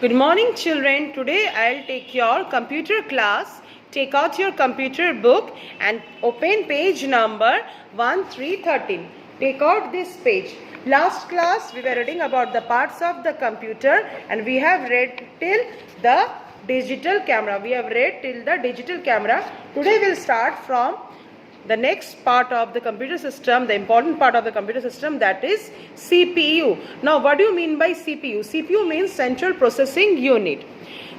Good morning, children. Today I'll take your computer class. Take out your computer book and open page number 1313. Take out this page. Last class we were reading about the parts of the computer and we have read till the digital camera. Today we'll start from the next part of the computer system, the important part of the computer system, that is CPU. Now what do you mean by CPU? CPU means Central Processing Unit.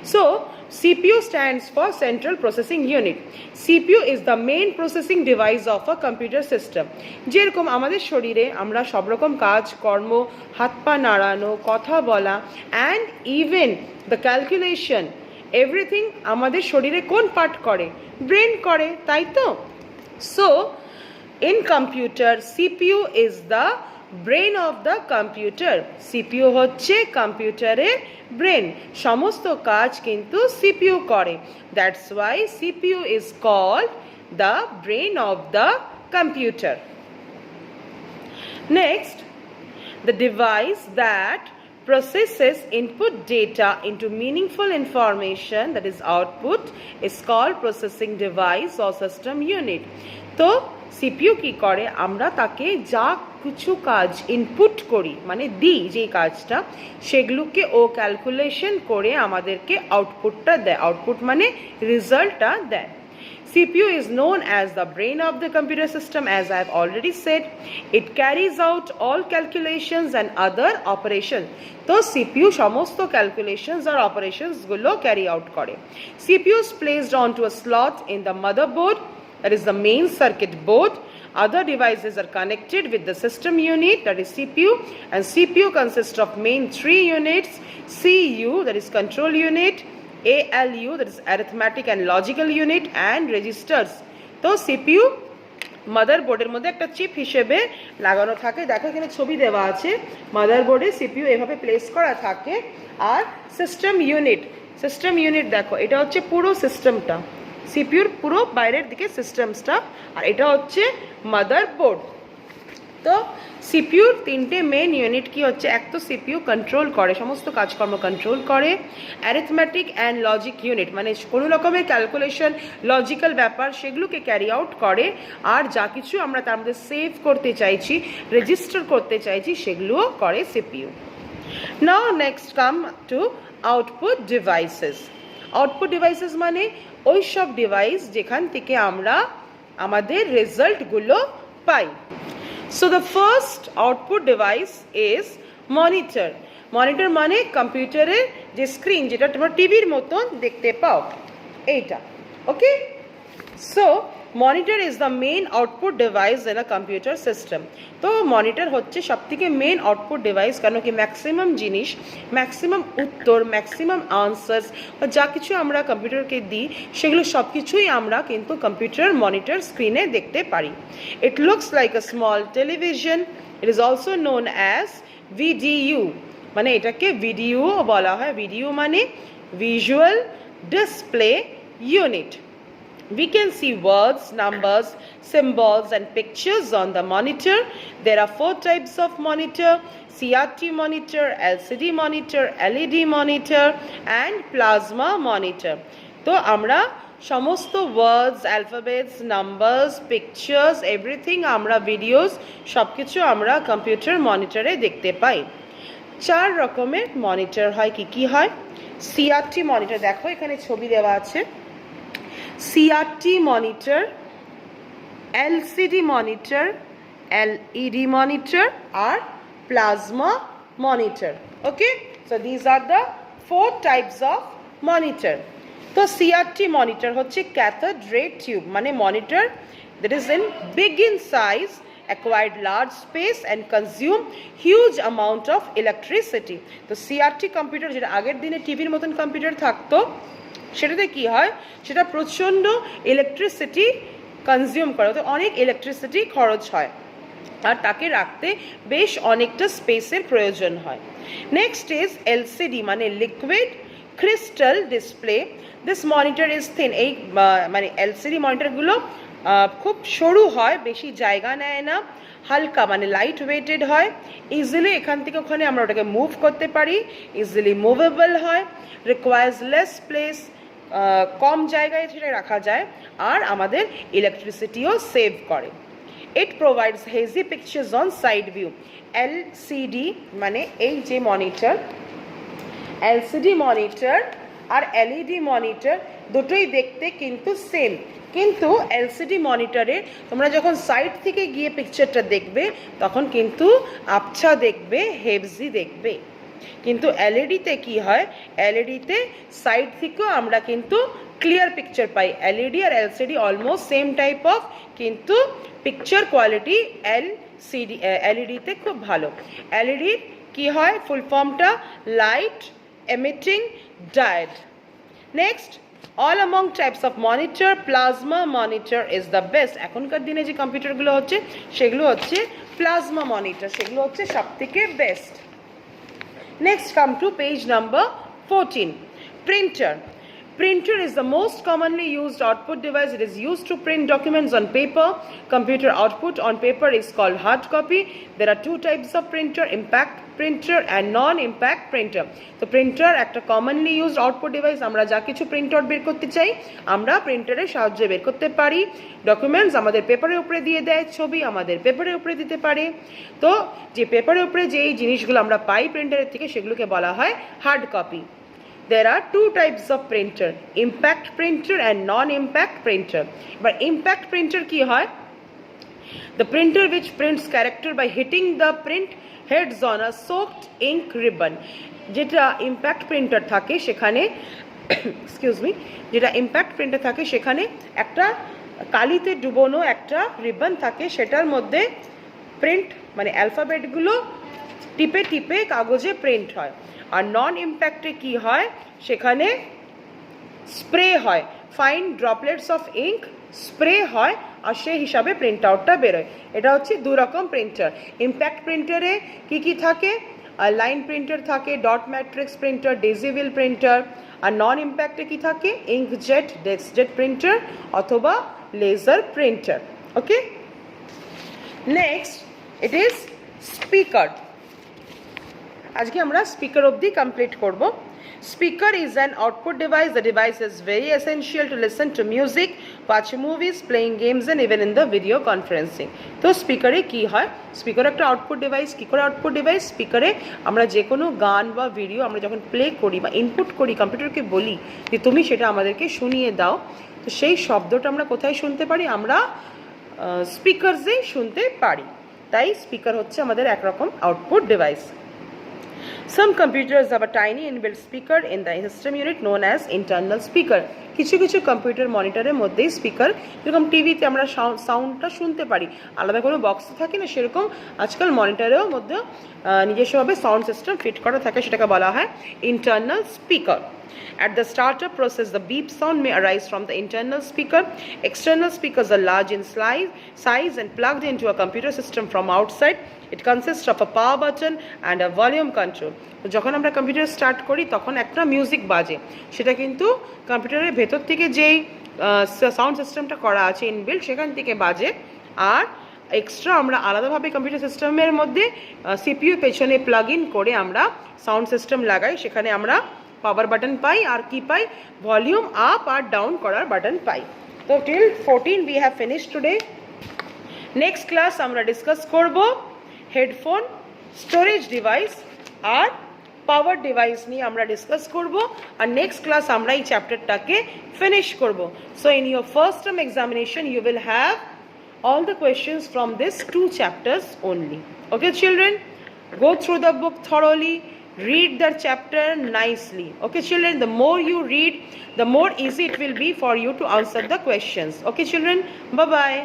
So CPU stands for Central Processing Unit. CPU is the main processing device of a computer system. যেরকম আমাদের শরীরে আমরা সব রকম কাজ কর্ম, হাত পা নাড়ানো, কথা বলা and even the calculation, everything আমাদের শরীরে কোন পার্ট করে? ব্রেন করে, তাই তো? So in computer CPU is the brain of the computer. CPU হচ্ছে কম্পিউটারের ব্রেন, সমস্ত কাজ কিন্তু CPU করে. That's why CPU is called the brain of the computer. Next, the device that processes input data into meaningful information, that is output, is called processing device or system unit. তো CPU কি করে? আমরা তাকে যা কিছু কাজ input করি, মানে দিই যে কাজটা, সেগুলোকে ও ক্যালকুলেশন করে আমাদেরকে আউটপুটটা দেয়. আউটপুট মানে রেজাল্টটা দেয়. CPU is known as the brain of the computer system, as I have already said. It carries out all calculations and other operations. তো CPU সমস্ত calculations or operations গুলো carry out করে. CPU is placed onto a slot in the motherboard, that is the main circuit board. Other devices are connected with the system unit, that is CPU, and CPU consists of main three units: CU, that is control unit, ALU, that is arithmetic and logical unit, and registers. তো CPU মাদারবোর্ডের মধ্যে একটা chip হিসেবে লাগানো থাকে. দেখো এখানে ছবি দেওয়া আছে. মাদারবোর্ডে CPU এভাবে প্লেস করা থাকে. আর সিস্টেম ইউনিট দেখো, এটা হচ্ছে পুরো সিস্টেমটা, সিপিউর পুরো বাইরের দিকে সিস্টেমসটা, আর এটা হচ্ছে মাদারবোর্ড. তো সিপিউর তিনটে মেন ইউনিট কি হচ্ছে? এক তো সিপিইউ কন্ট্রোল করে, সমস্ত কাজকর্ম কন্ট্রোল করে. অ্যারিথমেটিক অ্যান্ড লজিক ইউনিট মানে কোনো রকমের ক্যালকুলেশন, লজিক্যাল ব্যাপার, সেগুলোকে ক্যারি আউট করে. আর যা কিছু আমরা তার মধ্যে সেভ করতে চাইছি, রেজিস্টার করতে চাইছি, সেগুলোও করে CPU. Now next come to output devices. Output devices মানে ওই সব ডিভাইস যেখান থেকে আমরা আমাদের রেজাল্টগুলো পাই. So the first output device is monitor. Monitor মানে কম্পিউটারের যে স্ক্রিন, যেটা তোমরা টিভির মতন দেখতে পাও, এইটা. Okay, so monitor is the main output device in a computer system. তো মনিটর হচ্ছে সবথেকে মেইন আউটপুট ডিভাইস, কারণ কি ম্যাক্সিমাম জিনিস, ম্যাক্সিমাম উত্তর, ম্যাক্সিমাম আনসার্স বা যা কিছু আমরা কম্পিউটারকে দিই, সেগুলো সব কিছুই আমরা কিন্তু কম্পিউটার মনিটর স্ক্রিনে দেখতে পারি. It looks like a small television. It is also known as VDU, মানে এটাকে ভিডিও বলা হয়. ভিডিও মানে visual display unit. We can see words, numbers, symbols and pictures on the monitor. There are 4 types of monitor: CRT monitor, LCD monitor, LED monitor and plasma monitor. তো আমরা সমস্ত ওয়ার্ডস, alphabets, numbers, pictures, everything, আমরা videos, সব কিছু আমরা computer মনিটরে দেখতে পাই. 4 রকমের monitor হয়. কি হয়? CRT মনিটর, দেখো এখানে ছবি দেওয়া আছে. CRT monitor, LCD monitor, LED monitor or plasma monitor. Okay, so these are the 4 types of monitor. So CRT monitor হচ্ছে cathode ray tube, মানে monitor that is in big in size, acquired large space and consume huge amount of electricity. তো CRT computer, যেটা আগের দিনে টিভির মতন computer থাকতো, সেটাতে কি হয়? সেটা প্রচণ্ড ইলেকট্রিসিটি কনজিউম করে, তো অনেক ইলেকট্রিসিটি খরচ হয়, আর তাকে রাখতে বেশ অনেকটা স্পেসের প্রয়োজন হয়. নেক্সট ইজ LCD, মানে liquid crystal display. This monitor is thin. এই মানে LCD মনিটরগুলো খুব সরু হয়, বেশি জায়গা নেয় না, হালকা মানে লাইট ওয়েটেড হয়, ইজিলি এখান থেকে ওখানে আমরা ওটাকে মুভ করতে পারি, ইজিলি মুভেবল হয়, রিকোয়ার্স লেস প্লেস, কম জায়গায় সেটা রাখা যায়, আর আমাদের ইলেকট্রিসিটিও সেভ করে। ইট provides hazy pictures on side view. LCD মানে এই যে মনিটর, এলসিডি মনিটর আর এলইডি মনিটর দুটোই দেখতে কিন্তু সেম, কিন্তু এলসিডি মনিটরে তোমরা যখন সাইড থেকে গিয়ে পিকচারটা দেখবে তখন কিন্তু আবছা দেখবে, হেভজি দেখবে। কিন্তু এলইডিতে কি হয়, এলইডিতে সাইড থেকেও আমরা কিন্তু ক্লিয়ার পিকচার পাই। এলইডি আর LCD almost same type of, কিন্তু পিকচার কোয়ালিটি এলইডিতে খুব ভালো। এলইডির কি হয়, ফুল ফর্মটা light emitting diode. Next, all among types of monitor, plasma monitor is the best. এখনকার দিনে যে কম্পিউটারগুলো হচ্ছে সেগুলো হচ্ছে প্লাজমা মনিটর, সেগুলো হচ্ছে সবথেকে best. Next, come to page number 14. Printer. Printer is the most commonly used output device. It is used to print documents on paper. Computer output on paper is called hard copy. There are two types of printer, impact printer and non-impact printer. So printer একটা commonly used output device. আমরা যা কিছু print out বের করতে চাই আমরা প্রিন্টারের সাহায্যে বের করতে পারি। ডকুমেন্টস আমাদের পেপারের উপরে দিয়ে দেয়, ছবি আমাদের পেপারের উপরে দিতে পারে। তো যে পেপারের উপরে যেই জিনিসগুলো আমরা পাই প্রিন্টারের থেকে সেগুলোকে বলা হয় hard copy. There are two types of printer, impact printer and non-impact printer. But impact printer কি হয়? The printer which prints character by hitting the print heads on a soaked ink ribbon. যেটা impact printer থাকে সেখানে excuse me, যেটা impact printer থাকে সেখানে একটা কালিতে ডুবোনো একটা রিবন থাকে, সেটার মধ্যে প্রিন্ট মানে অ্যালফাবেটগুলো টিপে টিপে কাগজে প্রিন্ট হয়। আর নন ইম্প্যাক্টে কি হয়, সেখানে স্প্রে হয়, fine droplets of ink spray হয় আর সেই হিসাবে প্রিন্ট আউটটা বেরোয়। এটা হচ্ছে দু রকম প্রিন্টার। ইম্প্যাক্ট প্রিন্টারে কি কি থাকে, লাইন প্রিন্টার থাকে, dot matrix printer, daisy wheel printer. আর নন ইম্প্যাক্টে কি থাকে, ইঙ্কজেট, ডেস্কজেট প্রিন্টার অথবা laser printer. Okay, next it is speaker. আজকে আমরা স্পিকার অবধি কমপ্লিট করব। Speaker is an output device. The device is very essential to listen to music, watch movies, playing games and even in the video conferencing. তো স্পিকারে কি হয়, speaker একটা output device. কী করে আউটপুট ডিভাইস, স্পিকারে আমরা যে কোনো গান বা ভিডিও আমরা যখন প্লে করি বা ইনপুট করি, কম্পিউটারকে বলি যে তুমি সেটা আমাদেরকে শুনিয়ে দাও, তো সেই শব্দটা আমরা কোথায় শুনতে পারি, আমরা স্পিকারসেই শুনতে পারি। তাই স্পিকার হচ্ছে আমাদের একরকম output device. Some computers have a tiny inbuilt speaker in the system unit known as internal speaker. কিছু কিছু কম্পিউটার মনিটরের মধ্যেই স্পিকার, যেরকম টিভিতে আমরা সাউন্ডটা শুনতে পারি, আলাদা কোনো বক্স থাকে না, সেরকম আজকাল মনিটরেও মধ্যে নিজস্বভাবে সাউন্ড সিস্টেম ফিট করা থাকে, সেটাকে বলা হয় internal speaker. At the startup process, the beep sound may arise from the internal speaker. External speakers are large in size and plugged into a computer system from outside. It consists of a power button and a volume control. যখন আমরা computer start করি তখন একটা music বাজে, সেটা কিন্তু কম্পিউটারের ভেতর থেকে যেই সাউন্ড সিস্টেমটা করা আছে ইনবিল্ট সেখান থেকে বাজে। আর এক্সট্রা আমরা আলাদাভাবে কম্পিউটার সিস্টেমের মধ্যে সিপিইউ পেছনে প্লাগ ইন করে আমরা সাউন্ড সিস্টেম লাগাই, সেখানে আমরা পাওয়ার বাটন পাই আর কি পাই, ভলিউম আপ আর ডাউন করার বাটন পাই। তো till 14 we have finished today. Next class আমরা ডিসকাস করব হেডফোন, স্টোরেজ ডিভাইস আর পাওয়ার ডিভাইস নিয়ে আমরা ডিসকাস করব। আর নেক্সট ক্লাস আমরা এই চ্যাপ্টারটাকে ফিনিশ করব। So in your first term examination you will have all the questions from these two chapters only. Okay children, go through the book thoroughly, read the chapter nicely. Okay children, the more you read, the more easy it will be for you to answer the questions. Okay children, bye bye.